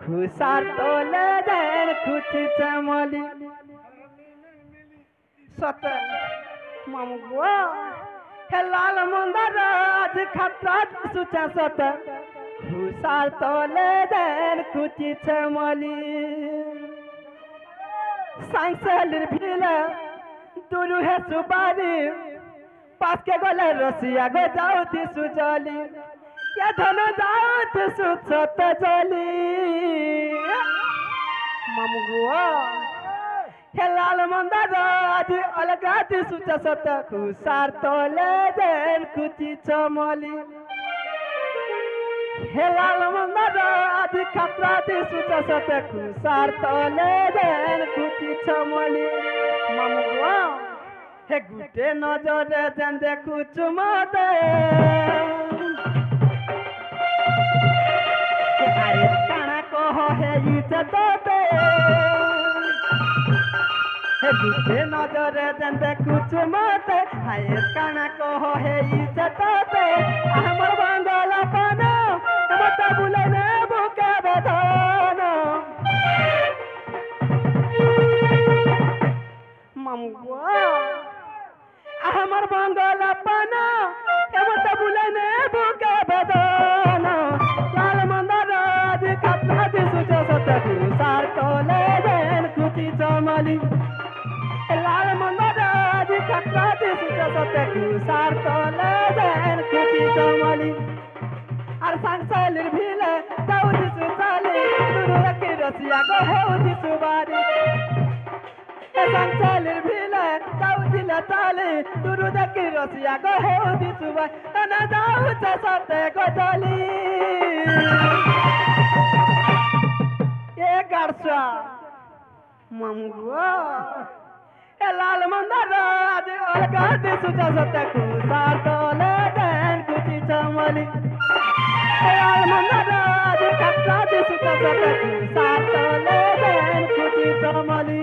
খুশার তোলে দেন খুচি চামলি সত মামু গো হে লাল মন্দার আজ খাতরা সুচা সত খুশার তোলে দেন খুচি চামলি সাইকেলের ভিলে দুরু হে সুপারি পাঁচকে গলে রসিয়া গো যাওতি সুজলি কে ধন যাওতি সুচত জলি মামু গো হে লাল মন্দার আজ অলগাতি সুচা সত খুশার তোলে দেন খুচি চমলি হে লাল মন্দার আজ খাতরাতি সুচা সত খুশার তোলে দেন খুচি চমলি মামু গো হে গুটে নজরে দেন দেখু চুমতে আরে কানা কহ হে ইজ্জততে হে গুটে নজরে দেন দেখু চুমতে আরে কানা কহ হে ইজ্জততে আমার বাঙ্গলা পানা মত বুলে নে বুকে বেদন মামু গো আমার বাঙ্গলা পানা এমত বুলে নে বুকে বেদন লাল মন্দার আজ খাতরাতি সুচা সত খুশার তোলে দেন খুচি চমলি লাল মন্দার আজ খাতরাতি সুচা সত খুশার তোলে দেন খুচি চমলি আর সাংসালির ভিলে দাউদি সুচালি দুরু রাখি রসিয়া গো হেউদি সুবারি সাংসালির ভিলে দাউদি লতালি দুরু রাখি রসিয়া গো হেউদি সুবারি তনে যাউছে সতে গজলি এ গারসা মামু গো এ লাল মন্দার আজ অলগাতি সুচা সতে খুশার তোলে দেন খুচি চমলি লাল মন্দার আজ খাতরাতি সুচা সতে খুশার তোলে দেন খুচি চমলি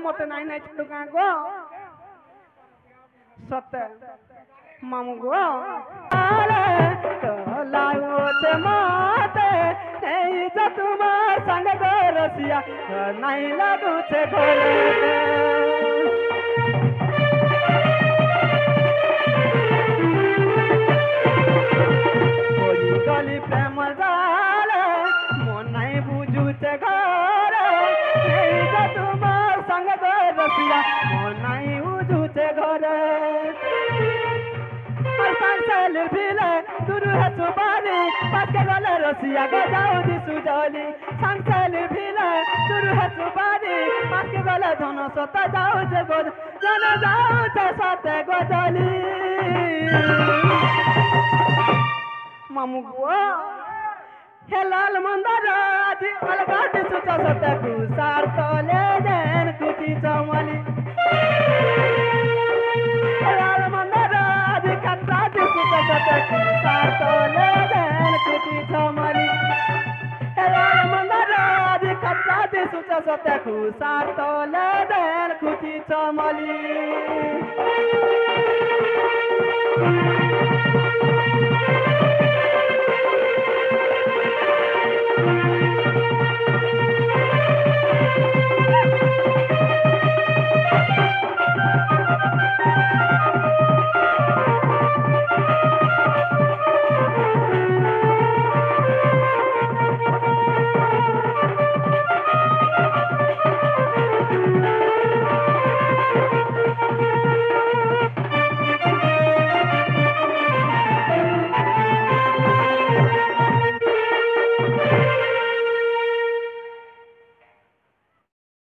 মত নাই নাই টুকা গো সত মামু গো আরে লাউতে মাতে এই যে তোমার সঙ্গ গো রসিয়া নাই লাগুছে ঘরে ওই গলি প্রেম জালে মন নাই বুঝুছে ঘরে এই যে তোমার সঙ্গ গো রসিয়া মন নাই বুঝুছে ঘরে আর সাংসালির ভিলে দুরু হে সুবারি পাঁচকে গলে রসিয়া গো যাউদি সুজলি সাংসালির ভিলে দুরু হে সুবারি পাঁচকে গলে ধন সত যাউছে গো জন যাউছে সতে গজলি মামু গো হে লাল মন্দার আজ অলগাতি সুচা সতে খুশার তোলে দেন খুচি চমলি লাল মন্দার আজ খাতরাতি সুচা সতে খুশার তোলে দেন খুচি চমলি লাল মন্দার আজ খাতরাতি সুচা সতে খুশার তোলে দেন খুচি চমলি